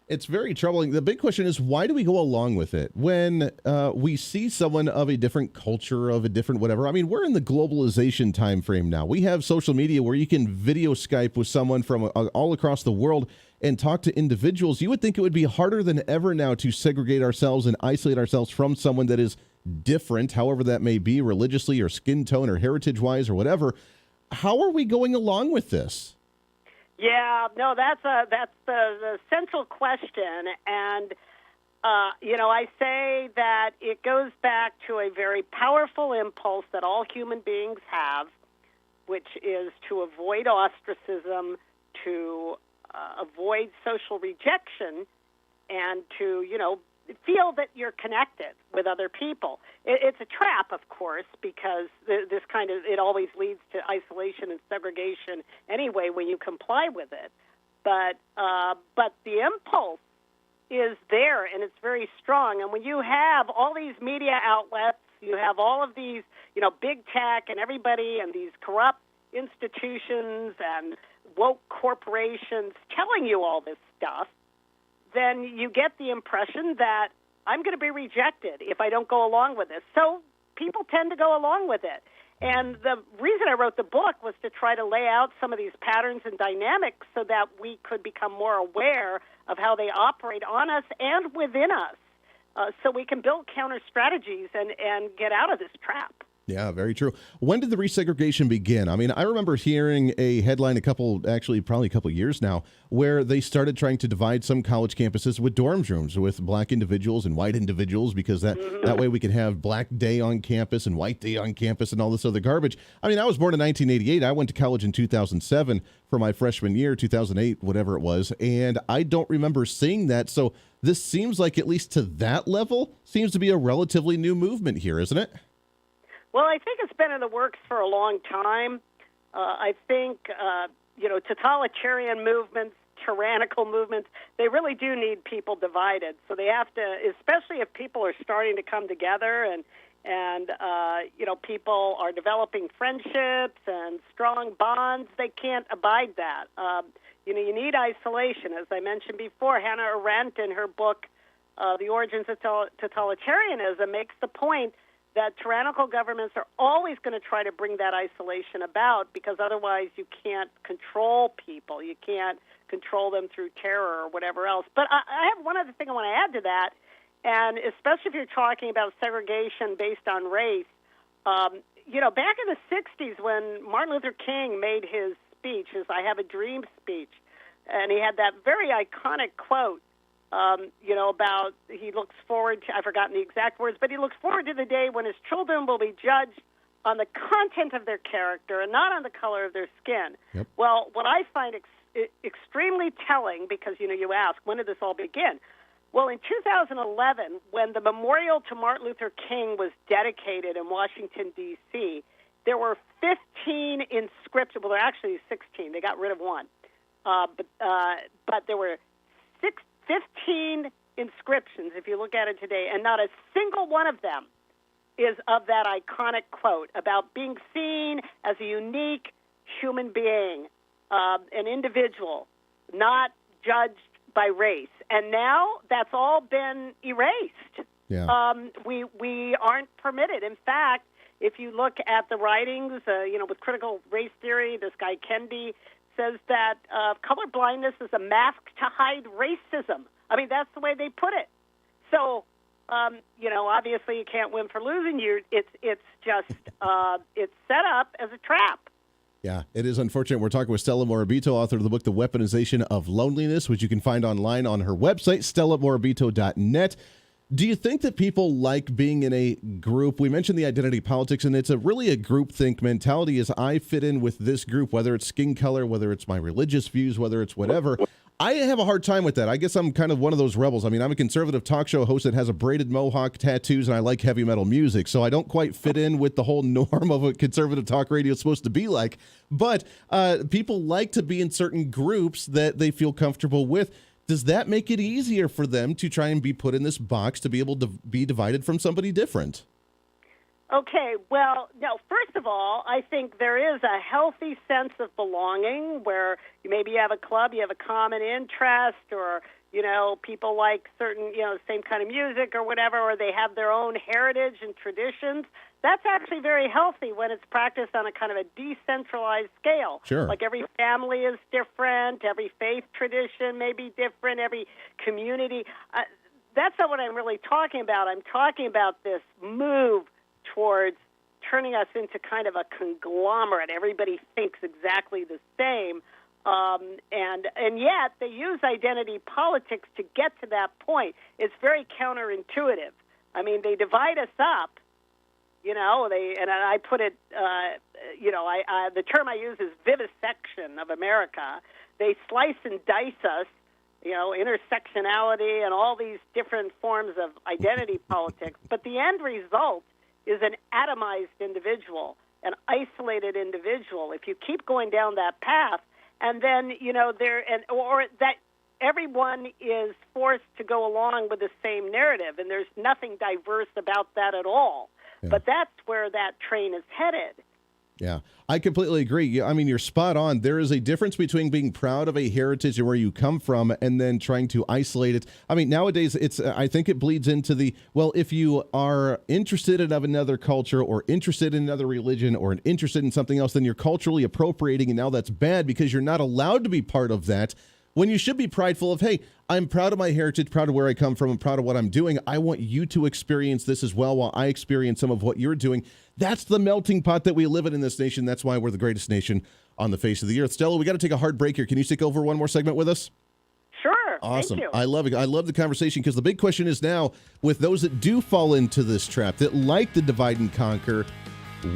It's very troubling. The big question is, why do we go along with it when we see someone of a different culture, of a different whatever? I mean, we're in the globalization time frame now. We have social media where you can video Skype with someone from all across the world and talk to individuals. You would think it would be harder than ever now to segregate ourselves and isolate ourselves from someone that is different, however that may be, religiously or skin tone or heritage-wise or whatever. How are we going along with this? Yeah, no, that's the central question, and I say that it goes back to a very powerful impulse that all human beings have, which is to avoid ostracism, to avoid social rejection, and to feel that you're connected with other people. It's a trap, of course, because this kind of, it always leads to isolation and segregation anyway when you comply with it. But the impulse is there, and it's very strong. And when you have all these media outlets, you have all of these, big tech and everybody and these corrupt institutions and woke corporations telling you all this stuff, then you get the impression that I'm going to be rejected if I don't go along with this. So people tend to go along with it. And the reason I wrote the book was to try to lay out some of these patterns and dynamics so that we could become more aware of how they operate on us and within us, so we can build counter strategies and get out of this trap. Yeah, very true. When did the resegregation begin? I mean, I remember hearing a headline probably a couple years now, where they started trying to divide some college campuses with dorm rooms with black individuals and white individuals, because that way we could have black day on campus and white day on campus and all this other garbage. I mean, I was born in 1988. I went to college in 2007 for my freshman year, 2008, whatever it was, and I don't remember seeing that. So this seems like, at least to that level, seems to be a relatively new movement here, isn't it? Well, I think it's been in the works for a long time. I think, totalitarian movements, tyrannical movements, they really do need people divided. So they have to, especially if people are starting to come together and people are developing friendships and strong bonds, they can't abide that. You need isolation. As I mentioned before, Hannah Arendt in her book, The Origins of Totalitarianism, makes the point that tyrannical governments are always going to try to bring that isolation about, because otherwise you can't control people. You can't control them through terror or whatever else. But I have one other thing I want to add to that, and especially if you're talking about segregation based on race. Back in the 60s when Martin Luther King made his speech, his I Have a Dream speech, and he had that very iconic quote, about he looks forward to, I've forgotten the exact words, but he looks forward to the day when his children will be judged on the content of their character and not on the color of their skin. Yep. Well, what I find extremely telling, because, you ask, when did this all begin? Well, in 2011, when the memorial to Martin Luther King was dedicated in Washington, D.C., there were 15 inscriptions. Well, there are actually 16. They got rid of one. But there were 15 inscriptions, if you look at it today, and not a single one of them is of that iconic quote about being seen as a unique human being, an individual, not judged by race. And now that's all been erased. Yeah. We aren't permitted. In fact, if you look at the writings, with critical race theory, this guy Kendi says that color blindness is a mask to hide racism. I mean, that's the way they put it. So, obviously you can't win for losing. It's just it's set up as a trap. Yeah, it is unfortunate. We're talking with Stella Morabito, author of the book, The Weaponization of Loneliness, which you can find online on her website, stellamorabito.net. Do you think that people like being in a group? We mentioned the identity politics, and it's really a groupthink mentality. Is I fit in with this group, whether it's skin color, whether it's my religious views, whether it's whatever. I have a hard time with that. I guess I'm kind of one of those rebels. I mean, I'm a conservative talk show host that has a braided mohawk, tattoos, and I like heavy metal music. So I don't quite fit in with the whole norm of what conservative talk radio is supposed to be like. But people like to be in certain groups that they feel comfortable with. Does that make it easier for them to try and be put in this box to be able to be divided from somebody different? Okay, well, no, first of all, I think there is a healthy sense of belonging where maybe you have a club, you have a common interest, or, people like certain, same kind of music or whatever, or they have their own heritage and traditions. That's actually very healthy when it's practiced on a kind of a decentralized scale. Sure. Like every family is different, every faith tradition may be different, every community. That's not what I'm really talking about. I'm talking about this move towards turning us into kind of a conglomerate. Everybody thinks exactly the same. And yet they use identity politics to get to that point. It's very counterintuitive. I mean, they divide us up. I put it, the term I use is vivisection of America. They slice and dice us, intersectionality and all these different forms of identity politics. But the end result is an atomized individual, an isolated individual. If you keep going down that path, and then, or that everyone is forced to go along with the same narrative, and there's nothing diverse about that at all. Yeah. But that's where that train is headed. Yeah, I completely agree. I mean, you're spot on. There is a difference between being proud of a heritage and where you come from and then trying to isolate it. I mean, nowadays, I think it bleeds into if you are interested in another culture or interested in another religion or interested in something else, then you're culturally appropriating, and now that's bad because you're not allowed to be part of that. When you should be prideful of, hey, I'm proud of my heritage, proud of where I come from, and proud of what I'm doing. I want you to experience this as well while I experience some of what you're doing. That's the melting pot that we live in this nation. That's why we're the greatest nation on the face of the earth. Stella, we got to take a hard break here. Can you stick over one more segment with us? Sure. Awesome. Thank you. I love it. I love the conversation because the big question is now, with those that do fall into this trap, that like the divide and conquer,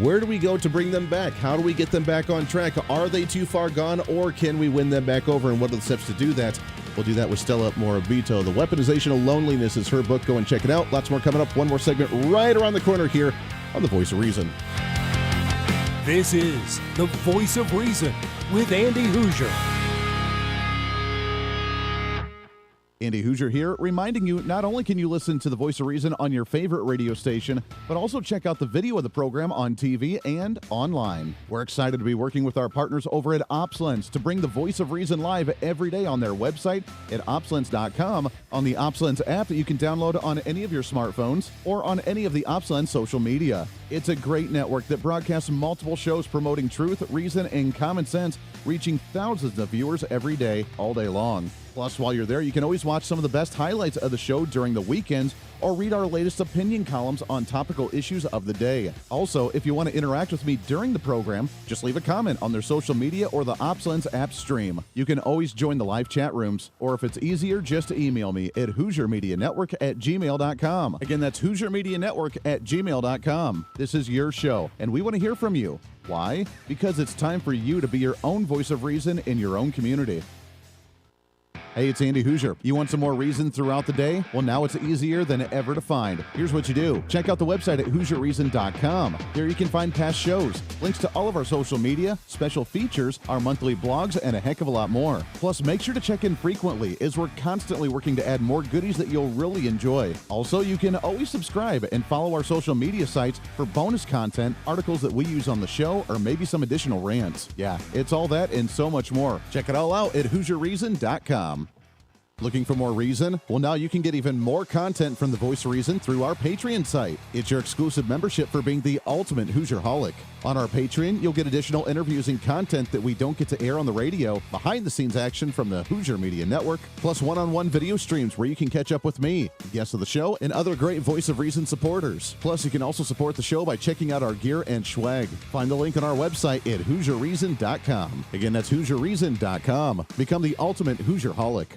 where do we go to bring them back? How do we get them back on track? Are they too far gone, or can we win them back over? And what are the steps to do that? We'll do that with Stella Morabito. The Weaponization of Loneliness is her book. Go and check it out. Lots more coming up. One more segment right around the corner here on The Voice of Reason. This is The Voice of Reason with Andy Hooser. Andy Hooser here, reminding you not only can you listen to the Voice of Reason on your favorite radio station, but also check out the video of the program on TV and online. We're excited to be working with our partners over at OpsLens to bring the Voice of Reason live every day on their website at opslens.com, on the OpsLens app that you can download on any of your smartphones, or on any of the OpsLens social media. It's a great network that broadcasts multiple shows promoting truth, reason, and common sense, reaching thousands of viewers every day, all day long. Plus, while you're there, you can always watch some of the best highlights of the show during the weekends or read our latest opinion columns on topical issues of the day. Also, if you want to interact with me during the program, just leave a comment on their social media or the OpsLens app stream. You can always join the live chat rooms, or if it's easier, just email me at HooserMediaNetwork@gmail.com. Again, that's HooserMediaNetwork@gmail.com. This is your show, and we want to hear from you. Why? Because it's time for you to be your own voice of reason in your own community. Hey, it's Andy Hooser. You want some more reason throughout the day? Well, now it's easier than ever to find. Here's what you do. Check out the website at HooserReason.com. There you can find past shows, links to all of our social media, special features, our monthly blogs, and a heck of a lot more. Plus, make sure to check in frequently, as we're constantly working to add more goodies that you'll really enjoy. Also, you can always subscribe and follow our social media sites for bonus content, articles that we use on the show, or maybe some additional rants. Yeah, it's all that and so much more. Check it all out at HooserReason.com. Looking for more reason? Well, now you can get even more content from the Voice of Reason through our Patreon site. It's your exclusive membership for being the ultimate Hoosier-holic. On our Patreon, you'll get additional interviews and content that we don't get to air on the radio, behind-the-scenes action from the Hooser Media Network, plus one-on-one video streams where you can catch up with me, guests of the show, and other great Voice of Reason supporters. Plus, you can also support the show by checking out our gear and swag. Find the link on our website at HooserReason.com. Again, that's HooserReason.com. Become the ultimate Hoosier-holic.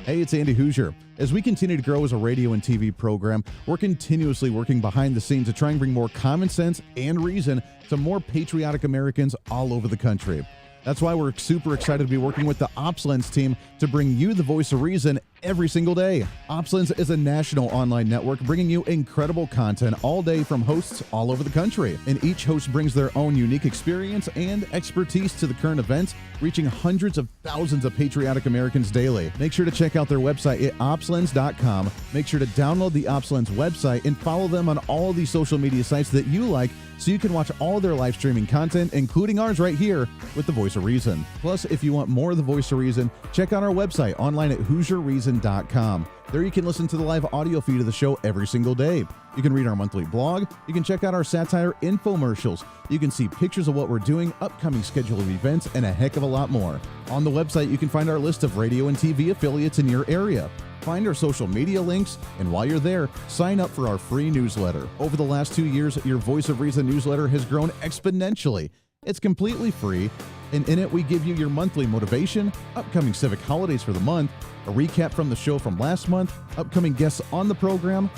Hey, it's Andy Hooser. As we continue to grow as a radio and TV program, we're continuously working behind the scenes to try and bring more common sense and reason to more patriotic Americans all over the country. That's why we're super excited to be working with the OpsLens team to bring you the Voice of Reason every single day. OpsLens is a national online network bringing you incredible content all day from hosts all over the country. And each host brings their own unique experience and expertise to the current events, reaching hundreds of thousands of patriotic Americans daily. Make sure to check out their website at opslens.com. Make sure to download the OpsLens website and follow them on all of these social media sites that you like, so you can watch all their live streaming content, including ours right here with the Voice of Reason. Plus, if you want more of the Voice of Reason, check out our website online at HooserReason.com. There you can listen to the live audio feed of the show every single day. You can read our monthly blog. You can check out our satire infomercials. You can see pictures of what we're doing, upcoming schedule of events, and a heck of a lot more. On the website, you can find our list of radio and TV affiliates in your area. Find our social media links, and while you're there, sign up for our free newsletter. Over the last 2 years, your Voice of Reason newsletter has grown exponentially. It's completely free, and in it we give you your monthly motivation, upcoming civic holidays for the month, a recap from the show from last month, upcoming guests on the program,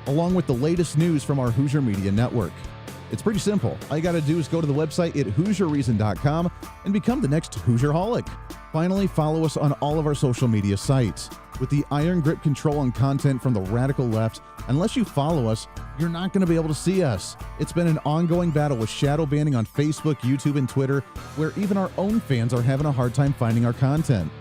along with the latest news from our Hooser Media Network. It's pretty simple. All you got to do is go to the website at HooserReason.com and become the next Hoosier-holic. Finally, follow us on all of our social media sites. With the iron grip control on content from the radical left, unless you follow us, you're not going to be able to see us. It's been an ongoing battle with shadow banning on Facebook, YouTube, and Twitter, where even our own fans are having a hard time finding our content.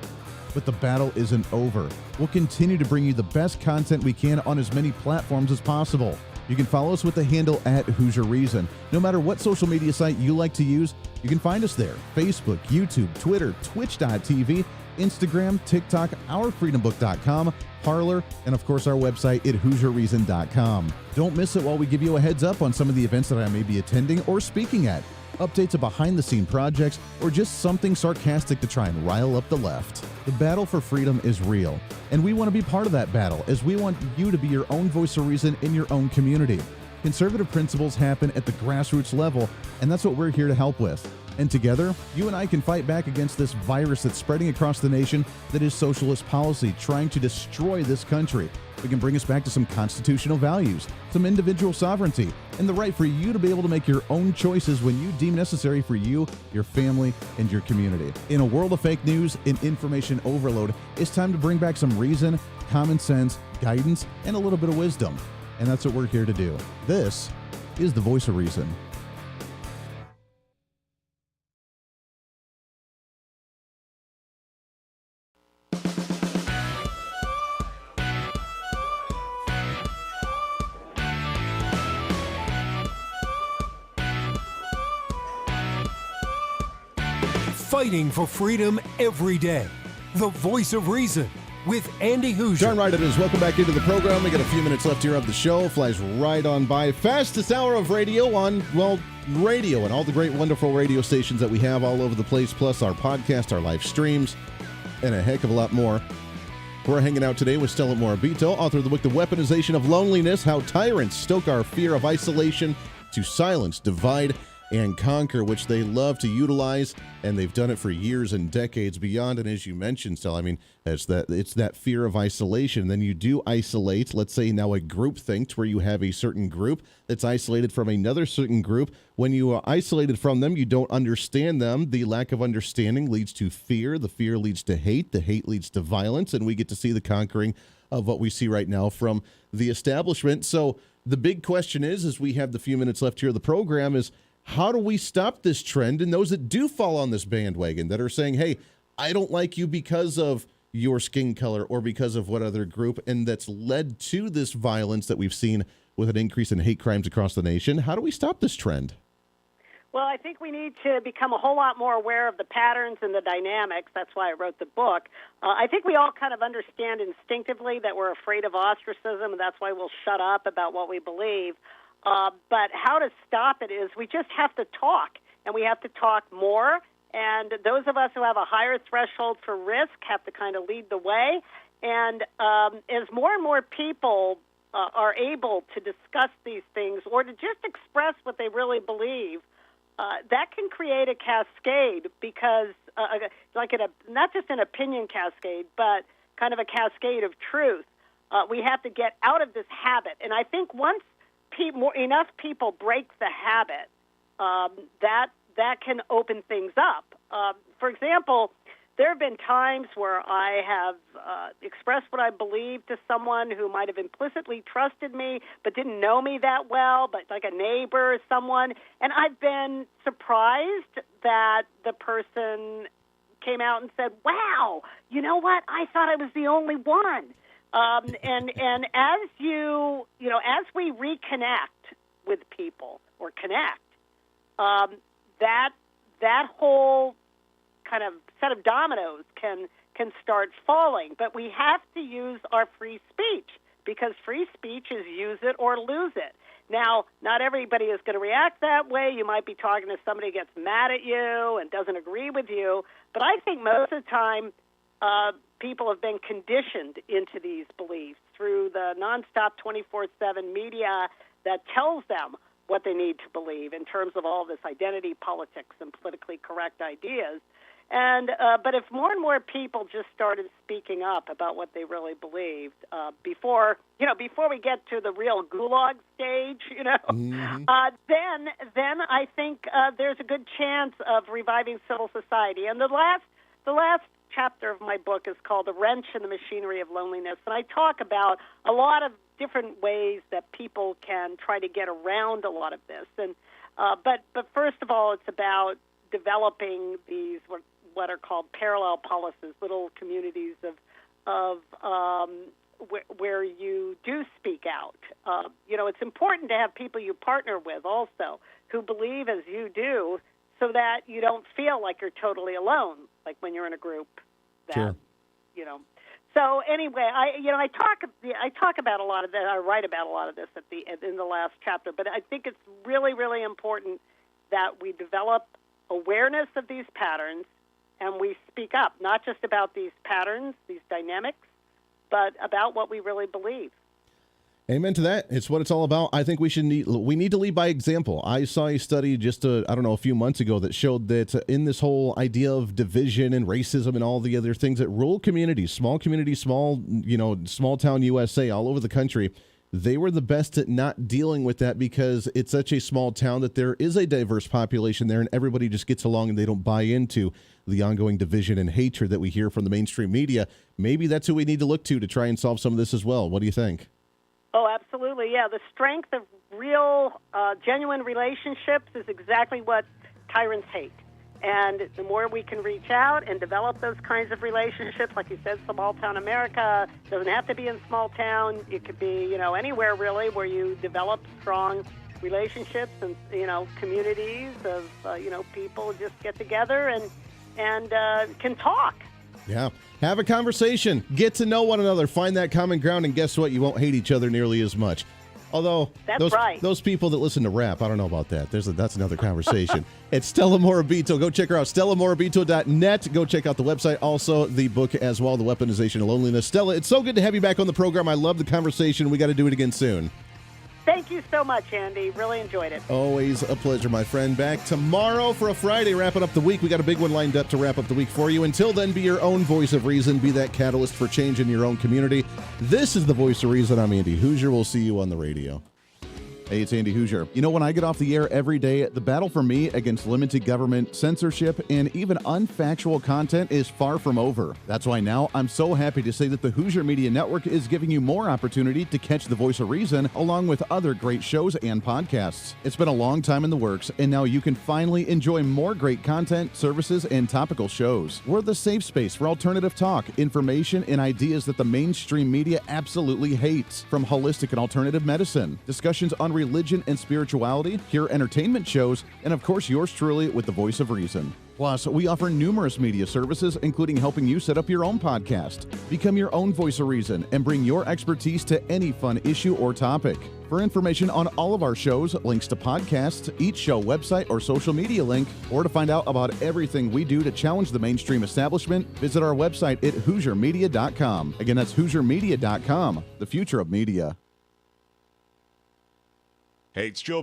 But the battle isn't over. We'll continue to bring you the best content we can on as many platforms as possible. You can follow us with the handle at Hooser Reason. No matter what social media site you like to use, you can find us there. Facebook, YouTube, Twitter, Twitch.tv, Instagram, TikTok, ourfreedombook.com, Parler, and of course our website at HooserReason.com. Don't miss it while we give you a heads up on some of the events that I may be attending or speaking at, updates of behind-the-scene projects, or just something sarcastic to try and rile up the left. The battle for freedom is real, and we want to be part of that battle, as we want you to be your own voice of reason in your own community. Conservative principles happen at the grassroots level, and that's what we're here to help with. And together, you and I can fight back against this virus that's spreading across the nation that is socialist policy, trying to destroy this country. We can bring us back to some constitutional values, some individual sovereignty, and the right for you to be able to make your own choices when you deem necessary for you, your family, and your community. In a world of fake news and information overload, it's time to bring back some reason, common sense, guidance, and a little bit of wisdom. And that's what we're here to do. This is the Voice of Reason. fighting for freedom every day. The Voice of Reason with Andy Hooser. Darn right it is. Welcome back into the program. We got a few minutes left here of the show. Flies right on by. Fastest hour of radio on, well, radio and all the great, wonderful radio stations that we have all over the place, plus our podcast, our live streams, and a heck of a lot more. We're hanging out today with Stella Morabito, author of the book, The Weaponization of Loneliness, How Tyrants Stoke Our Fear of Isolation to Silence, Divide, and Conquer, which they love to utilize, and they've done it for years and decades beyond. And as you mentioned, Stella, I mean, it's that fear of isolation. Then you do isolate, let's say now a group think, where you have a certain group that's isolated from another certain group. When you are isolated from them, you don't understand them. The lack of understanding leads to fear. The fear leads to hate. The hate leads to violence. And we get to see the conquering of what we see right now from the establishment. So the big question is, as we have the few minutes left here of the program, is how do we stop this trend? And those that do fall on this bandwagon that are saying, hey, I don't like you because of your skin color or because of what other group, and that's led to this violence that we've seen with an increase in hate crimes across the nation. How do we stop this trend? Well, I think we need to become a whole lot more aware of the patterns and the dynamics. That's why I wrote the book. I think we all kind of understand instinctively that we're afraid of ostracism, and that's why we'll shut up about what we believe. But how to stop it is we just have to talk, and we have to talk more. And those of us who have a higher threshold for risk have to kind of lead the way. And as more and more people are able to discuss these things or to just express what they really believe, that can create a cascade because, not just an opinion cascade, but kind of a cascade of truth. We have to get out of this habit. And I think once enough people break the habit, that can open things up. For example, there have been times where I have expressed what I believe to someone who might have implicitly trusted me but didn't know me that well, but like a neighbor or someone, and I've been surprised that the person came out and said, wow, you know what, I thought I was the only one. And as we reconnect with people or connect, that whole kind of set of dominoes can start falling. But we have to use our free speech because free speech is use it or lose it. Now, not everybody is going to react that way. You might be talking to somebody who gets mad at you and doesn't agree with you. But I think most of the time, people have been conditioned into these beliefs through the nonstop 24/7 media that tells them what they need to believe in terms of all this identity politics and politically correct ideas. And but if more and more people just started speaking up about what they really believed before we get to the real gulag stage, then I think there's a good chance of reviving civil society. And the last chapter of my book is called "The Wrench in the Machinery of Loneliness," and I talk about a lot of different ways that people can try to get around a lot of this. And but first of all, it's about developing these what are called parallel policies, little communities of where you do speak out. It's important to have people you partner with also who believe as you do, so that you don't feel like you're totally alone, like when you're in a group. That, sure. So anyway, I talk about a lot of that. I write about a lot of this in the last chapter. But I think it's really, really important that we develop awareness of these patterns and we speak up, not just about these patterns, these dynamics, but about what we really believe. Amen to that. It's what it's all about. I think we need to lead by example. I saw a study just a few months ago that showed that in this whole idea of division and racism and all the other things, that rural communities, small town USA all over the country, they were the best at not dealing with that because it's such a small town that there is a diverse population there and everybody just gets along and they don't buy into the ongoing division and hatred that we hear from the mainstream media. Maybe that's who we need to look to try and solve some of this as well. What do you think? Oh, absolutely. Yeah, the strength of real, genuine relationships is exactly what tyrants hate. And the more we can reach out and develop those kinds of relationships, like you said, small town America, doesn't have to be in small town. It could be, anywhere really where you develop strong relationships and, communities of, people just get together and can talk. Yeah. Have a conversation. Get to know one another. Find that common ground, and guess what? You won't hate each other nearly as much. Although those people that listen to rap, I don't know about that. That's another conversation. It's Stella Morabito. Go check her out. StellaMorabito.net. Go check out the website. Also, the book as well, The Weaponization of Loneliness. Stella, it's so good to have you back on the program. I love the conversation. We got to do it again soon. Thank you so much, Andy. Really enjoyed it. Always a pleasure, my friend. Back tomorrow for a Friday, wrapping up the week. We got a big one lined up to wrap up the week for you. Until then, be your own voice of reason. Be that catalyst for change in your own community. This is the Voice of Reason. I'm Andy Hooser. We'll see you on the radio. Hey, it's Andy Hooser. You know, when I get off the air every day, the battle for me against limited government, censorship, and even unfactual content is far from over. That's why now I'm so happy to say that the Hooser Media Network is giving you more opportunity to catch the Voice of Reason along with other great shows and podcasts. It's been a long time in the works, and now you can finally enjoy more great content, services, and topical shows. We're the safe space for alternative talk, information, and ideas that the mainstream media absolutely hates. From holistic and alternative medicine, discussions on religion and spirituality, pure entertainment shows, and of course yours truly with the Voice of Reason. Plus, we offer numerous media services, including helping you set up your own podcast. Become your own Voice of Reason and bring your expertise to any fun issue or topic. For information on all of our shows, links to podcasts, each show website or social media link, or to find out about everything we do to challenge the mainstream establishment, visit our website at HooserMedia.com. Again, that's HooserMedia.com, the future of media. Hey, it's Joe